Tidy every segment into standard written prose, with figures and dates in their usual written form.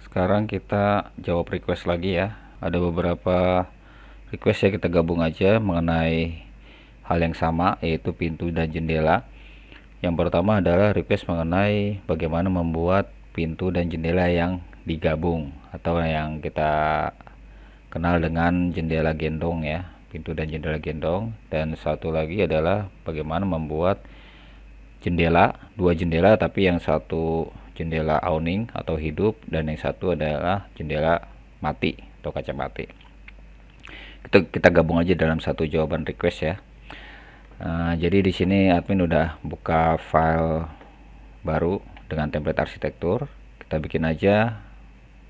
Sekarang kita jawab request lagi ya. Ada beberapa request ya, kita gabung aja mengenai hal yang sama, yaitu pintu dan jendela. Yang pertama adalah request mengenai bagaimana membuat pintu dan jendela yang digabung atau yang kita kenal dengan jendela gendong ya, pintu dan jendela gendong. Dan satu lagi adalah bagaimana membuat jendela, dua jendela tapi yang satu jendela awning atau hidup dan yang satu adalah jendela mati atau kaca mati. Kita gabung aja dalam satu jawaban request ya. Jadi di sini admin udah buka file baru dengan template arsitektur. Kita bikin aja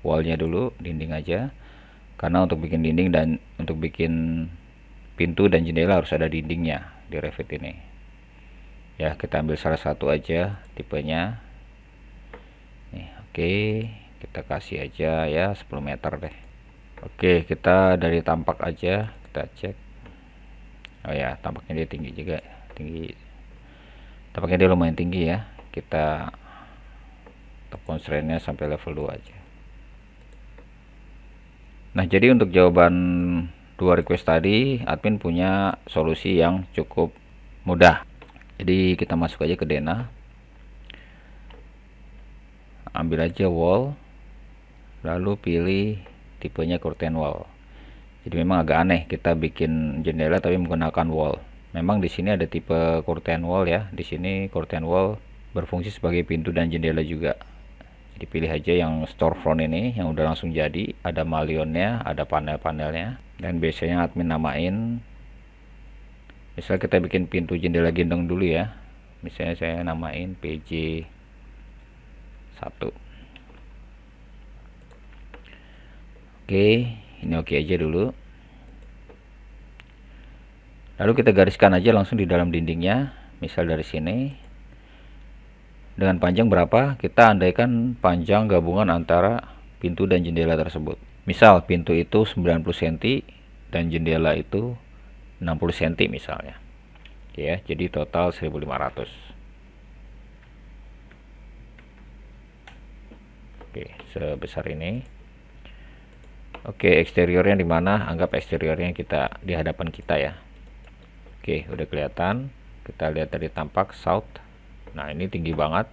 wallnya dulu, dinding aja, karena untuk bikin dinding dan untuk bikin pintu dan jendela harus ada dindingnya di Revit ini ya. Kita ambil salah satu aja tipenya nih. Oke, kita kasih aja ya 10 meter deh. Oke, kita dari tampak aja kita cek. Oh ya, tampaknya dia tinggi juga, tampaknya dia lumayan tinggi ya. Kita top constraint-nya sampai level 2 aja. Nah, jadi untuk jawaban dua request tadi admin punya solusi yang cukup mudah. Jadi kita masuk aja ke Dena, ambil aja wall, lalu pilih tipenya curtain wall. Jadi memang agak aneh kita bikin jendela tapi menggunakan wall. Memang di sini ada tipe curtain wall ya. Di sini curtain wall berfungsi sebagai pintu dan jendela juga. Jadi pilih aja yang storefront ini yang udah langsung jadi, ada malionnya, ada panel-panelnya, dan biasanya admin namain. Misal kita bikin pintu jendela gendong dulu ya, misalnya saya namain PJ 1. Oke, ini oke aja dulu. Lalu kita gariskan aja langsung di dalam dindingnya. Misal dari sini dengan panjang berapa, kita andaikan panjang gabungan antara pintu dan jendela tersebut. Misal pintu itu 90 cm dan jendela itu 60 cm misalnya ya, jadi total 1500. Oke, sebesar ini. Oke, eksteriornya di mana? Anggap eksteriornya kita di hadapan kita ya. Oke, udah kelihatan. Kita lihat dari tampak south. Nah, ini tinggi banget.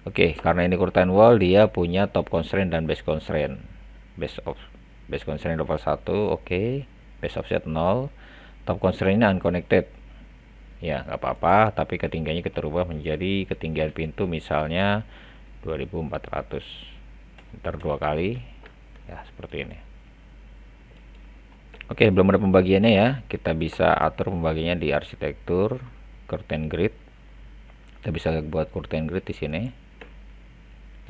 Oke, karena ini curtain wall, dia punya top constraint dan base constraint. Base constraint level 1, oke. Base offset 0. Top constraint-nya unconnected. Ya, nggak apa-apa, tapi ketinggiannya kita rubah menjadi ketinggian pintu misalnya 2400. Ntar 2 kali. Ya, seperti ini. Oke, belum ada pembagiannya ya. Kita bisa atur pembagiannya di arsitektur, curtain grid. Kita bisa buat curtain grid di sini.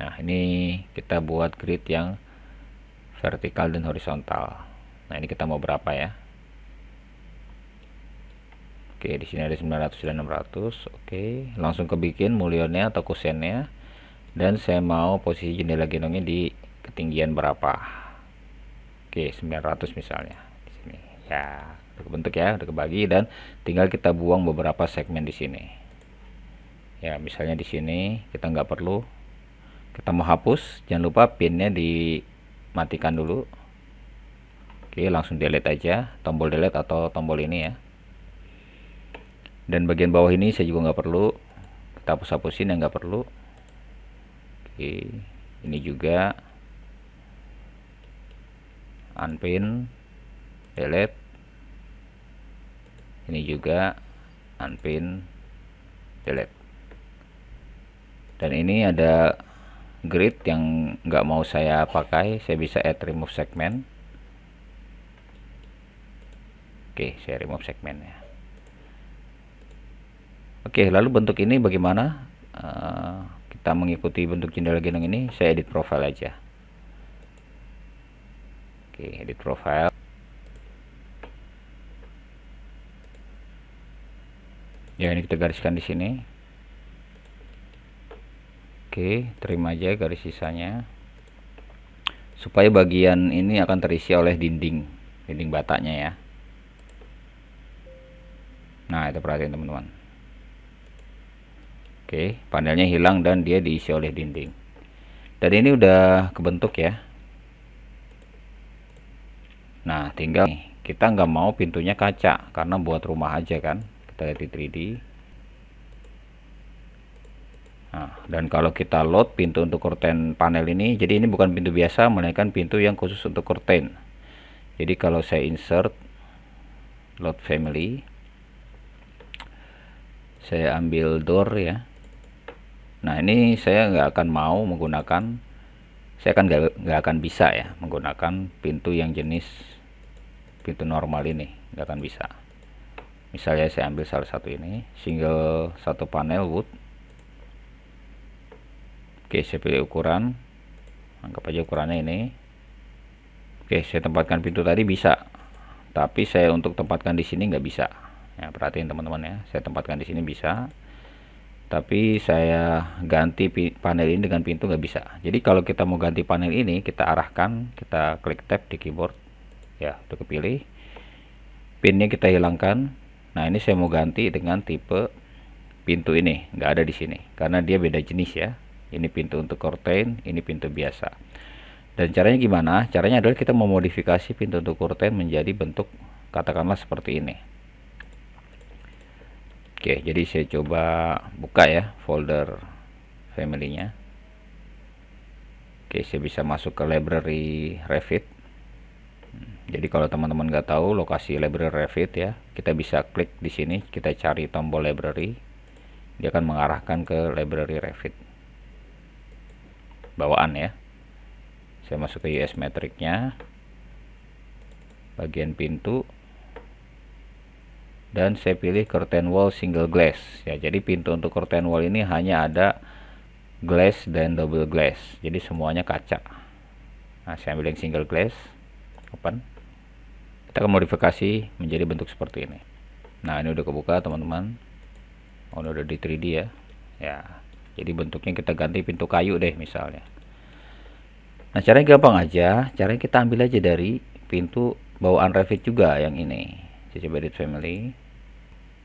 Nah, ini kita buat grid yang vertikal dan horizontal. Nah, ini kita mau berapa ya? Oke, di sini ada 900 dan 600. Oke, langsung kebikin mulionnya atau kusennya. Dan saya mau posisi jendela gendongnya di ketinggian berapa? Oke, 900 misalnya. Di sini. Ya, udah kebentuk ya, udah kebagi, dan tinggal kita buang beberapa segmen di sini. Ya, misalnya di sini kita nggak perlu. Kita mau hapus, jangan lupa pinnya dimatikan dulu. Oke, langsung delete aja, tombol delete atau tombol ini ya. Dan bagian bawah ini saya juga nggak perlu, kita hapus-hapusin yang nggak perlu. Oke, ini juga unpin, delete. Ini juga unpin, delete. Dan ini ada grid yang nggak mau saya pakai, saya bisa add remove segment. Oke, saya remove segmennya. Oke, lalu bentuk ini bagaimana? Kita mengikuti bentuk jendela gendong ini, saya edit profile aja. Oke, edit profile. Ya, ini kita gariskan di sini. Oke, terima aja garis sisanya. Supaya bagian ini akan terisi oleh dinding batanya ya. Nah, itu perhatian teman-teman. Oke, panelnya hilang dan dia diisi oleh dinding. Dan ini udah kebentuk ya. Nah, tinggal kita nggak mau pintunya kaca karena buat rumah aja kan. Kita lihat di 3D. Nah, dan kalau kita load pintu untuk curtain panel ini, jadi ini bukan pintu biasa, melainkan pintu yang khusus untuk curtain. Jadi kalau saya insert load family, saya ambil door ya. Nah, ini saya nggak akan mau menggunakan, saya akan nggak akan bisa ya menggunakan pintu yang jenis pintu normal ini, nggak akan bisa. Misalnya saya ambil salah satu ini, single satu panel wood. Oke, saya pilih ukuran, anggap aja ukurannya ini. Oke, saya tempatkan pintu tadi bisa, tapi saya untuk tempatkan di sini nggak bisa. Ya, perhatiin teman-teman ya, saya tempatkan di sini bisa, tapi saya ganti panel ini dengan pintu nggak bisa. Jadi kalau kita mau ganti panel ini, kita arahkan, kita klik tab di keyboard, ya, udah kepilih. Pinnya kita hilangkan. Nah, ini saya mau ganti dengan tipe pintu ini, nggak ada di sini, karena dia beda jenis ya. Ini pintu untuk curtain, ini pintu biasa. Dan caranya gimana? Caranya adalah kita memodifikasi pintu untuk curtain menjadi bentuk katakanlah seperti ini. Oke, jadi saya coba buka ya folder family-nya. Oke, saya bisa masuk ke library Revit. Jadi kalau teman-teman nggak tahu lokasi library Revit ya, kita bisa klik di sini, kita cari tombol library, dia akan mengarahkan ke library Revit bawaan ya. Saya masuk ke US Matrix-nya, bagian pintu, dan saya pilih curtain wall single glass ya. Jadi pintu untuk curtain wall ini hanya ada glass dan double glass, jadi semuanya kaca. Nah, saya ambil yang single glass, open. Kita akan modifikasi menjadi bentuk seperti ini. Nah, ini udah kebuka teman-teman. Oh, ini udah di 3D ya. Ya, jadi bentuknya kita ganti pintu kayu deh misalnya. Nah, caranya gampang aja. Caranya kita ambil aja dari pintu bawaan Revit juga yang ini. Saya coba edit family.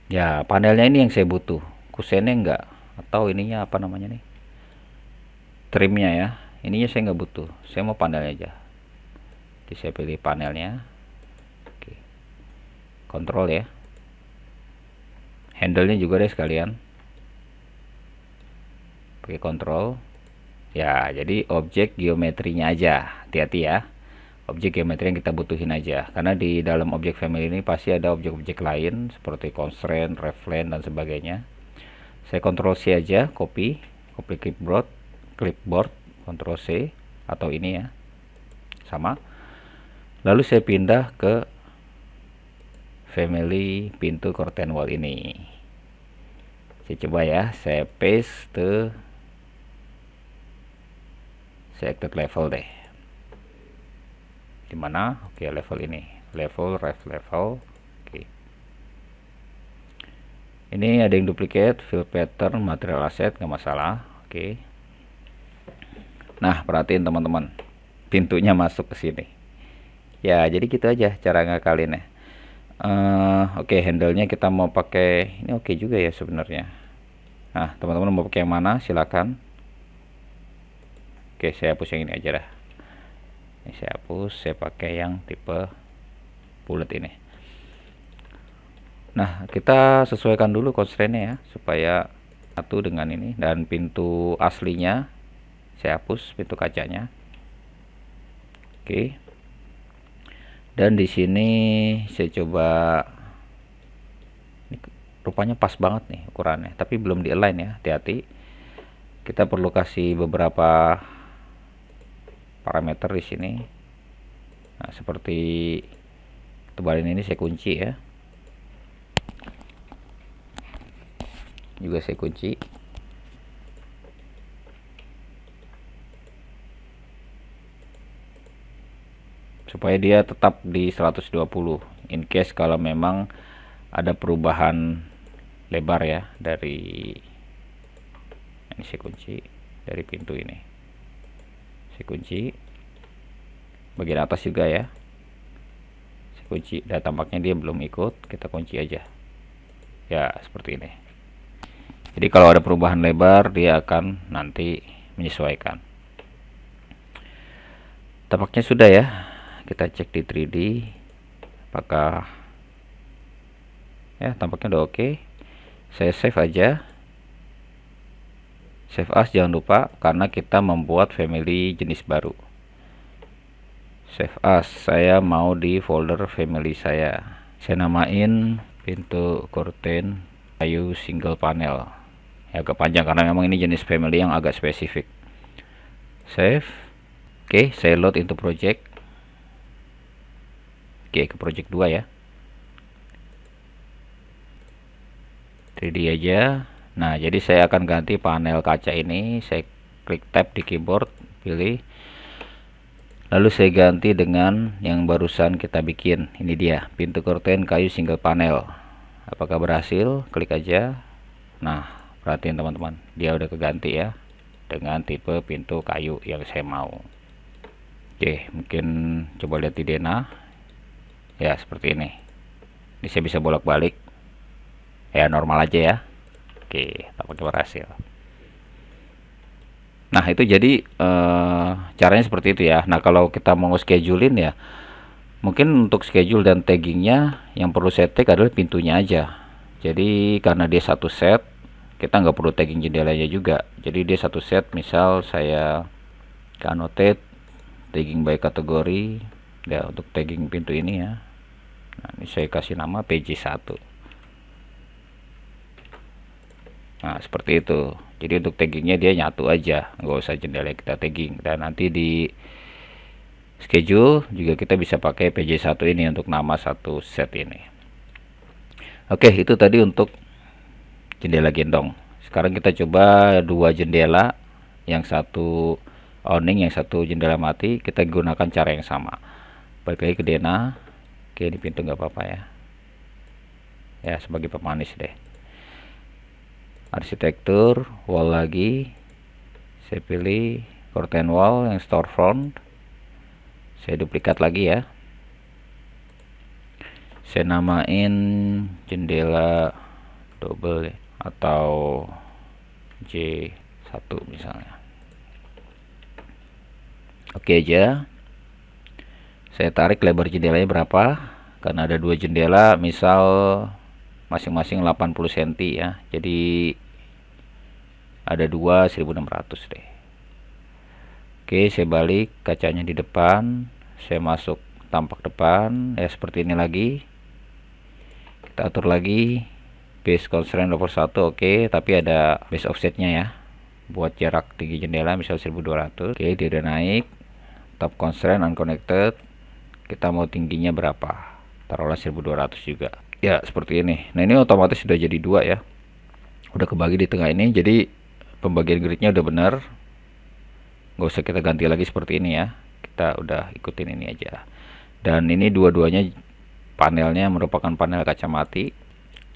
Ya, panelnya ini yang saya butuh. Kusennya enggak, atau ininya apa namanya nih, trimnya ya. Ininya saya nggak butuh, saya mau panelnya aja. Jadi saya pilih panelnya. Oke, kontrol ya, handle nya juga deh sekalian, pakai kontrol ya. Jadi objek geometrinya aja, hati-hati ya, objek geometri yang kita butuhin aja, karena di dalam objek family ini pasti ada objek-objek lain seperti constraint, reference dan sebagainya. Saya kontrol C aja, copy clipboard, kontrol C atau ini ya, sama. Lalu saya pindah ke family pintu curtain wall ini. Saya coba ya, saya paste, selected level deh. Dimana? Oke, level ini, level. Oke, ini ada yang duplicate, fill pattern, material asset, nggak masalah. Oke, nah perhatiin teman-teman, pintunya masuk ke sini ya. Jadi gitu aja cara ngakalinnya. Oke, handle-nya kita mau pakai ini, oke juga ya sebenarnya. Nah, teman-teman mau pakai yang mana silakan. Oke, saya hapus yang ini aja dah. Ini saya hapus, saya pakai yang tipe bulat ini. Nah, kita sesuaikan dulu constraint-nya ya, supaya satu dengan ini. Dan pintu aslinya saya hapus, pintu kacanya. Oke, dan di sini saya coba, ini rupanya pas banget nih ukurannya, tapi belum di align ya, hati-hati. Kita perlu kasih beberapa parameter di sini. Nah, seperti tebalin ini saya kunci ya, juga saya kunci. Supaya dia tetap di 120 in case kalau memang ada perubahan lebar ya dari ini. Saya kunci dari pintu ini, saya kunci bagian atas juga ya, saya kunci. Dan tampaknya dia belum ikut, kita kunci aja ya, seperti ini. Jadi kalau ada perubahan lebar dia akan nanti menyesuaikan. Tampaknya sudah ya. Kita cek di 3D apakah ya, tampaknya udah oke. Saya save aja. Save as jangan lupa, karena kita membuat family jenis baru. Save as, saya mau di folder family saya namain pintu curtain kayu single panel ya, agak panjang karena memang ini jenis family yang agak spesifik. Save. Oke, saya load into project. Oke, ke project 2 ya, 3D aja. Nah, jadi saya akan ganti panel kaca ini. Saya klik tab di keyboard, pilih, lalu saya ganti dengan yang barusan kita bikin. Ini dia, pintu curtain kayu single panel. Apakah berhasil? Klik aja. Nah, perhatiin teman-teman, dia udah keganti ya dengan tipe pintu kayu yang saya mau. Oke, mungkin coba lihat di Dena ya, seperti ini. Ini saya bisa bolak-balik ya, normal aja ya. Oke, tampaknya berhasil. Nah, itu jadi caranya seperti itu ya. Nah, kalau kita mau schedulein ya, mungkin untuk schedule dan taggingnya yang perlu saya tag adalah pintunya aja. Jadi karena dia satu set, kita nggak perlu tagging jendelanya juga. Jadi dia satu set, misal saya annotate tagging by kategori ya, untuk tagging pintu ini ya. Nah, ini saya kasih nama PJ1. Nah, seperti itu. Jadi untuk taggingnya dia nyatu aja, nggak usah jendela kita tagging. Dan nanti di schedule juga kita bisa pakai PJ1 ini untuk nama satu set ini. Oke, itu tadi untuk jendela gendong. Sekarang kita coba dua jendela, yang satu awning, yang satu jendela mati. Kita gunakan cara yang sama. Balik lagi ke Dena. Oke, ini pintu nggak apa-apa ya. Ya, sebagai pemanis deh. Arsitektur, wall lagi. Saya pilih curtain wall yang storefront. Saya duplikat lagi ya. Saya namain jendela double atau J1 misalnya. Oke aja. Saya tarik lebar jendelanya berapa, karena ada dua jendela, misal masing-masing 80 cm ya, jadi ada dua 1600 deh. Oke, saya balik kacanya di depan, saya masuk tampak depan ya, seperti ini lagi. Kita atur lagi base constraint over 1. Oke, tapi ada base offsetnya ya, buat jarak tinggi jendela misal 1200. Oke, dia udah naik. Top constraint unconnected, kita mau tingginya berapa, taruhlah 1200 juga ya, seperti ini. Nah, ini otomatis sudah jadi dua ya, udah kebagi di tengah ini. Jadi pembagian gridnya udah benar, nggak usah kita ganti lagi seperti ini ya, kita udah ikutin ini aja. Dan ini dua-duanya panelnya merupakan panel kaca mati.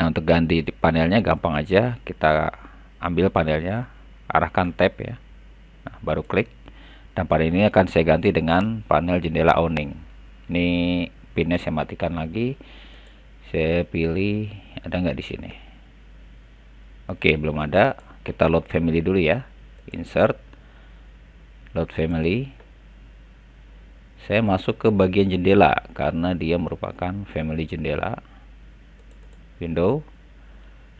Nah, untuk ganti panelnya gampang aja, kita ambil panelnya, arahkan tab ya, nah, baru klik, dan panel ini akan saya ganti dengan panel jendela awning. Ini pinnya saya matikan lagi. Saya pilih, ada nggak di sini? Oke, belum ada. Kita load family dulu ya. Insert, load family. Saya masuk ke bagian jendela karena dia merupakan family jendela. Window.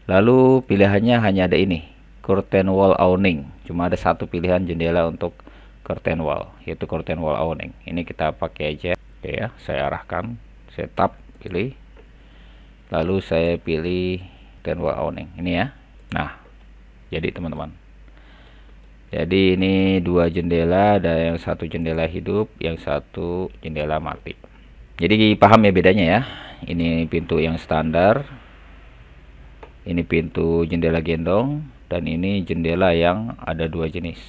Lalu pilihannya hanya ada ini, curtain wall awning. Cuma ada satu pilihan jendela untuk curtain wall, yaitu curtain wall awning. Ini kita pakai aja. Oke ya, saya arahkan, saya tap, pilih. Lalu saya pilih curtain wall awning ini ya. Nah, jadi teman-teman, jadi ini dua jendela, ada yang satu jendela hidup, yang satu jendela mati. Jadi paham ya bedanya ya. Ini pintu yang standar, ini pintu jendela gendong, dan ini jendela yang ada dua jenis.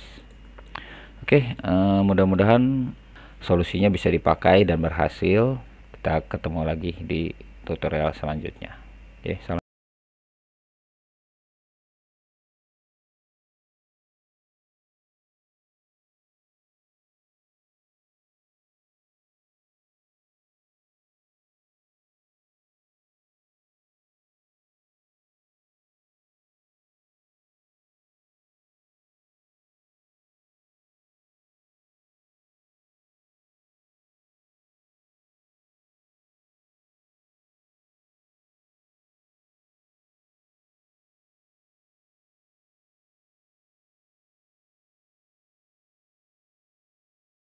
Oke, mudah-mudahan solusinya bisa dipakai dan berhasil. Kita ketemu lagi di tutorial selanjutnya. Oke, salam.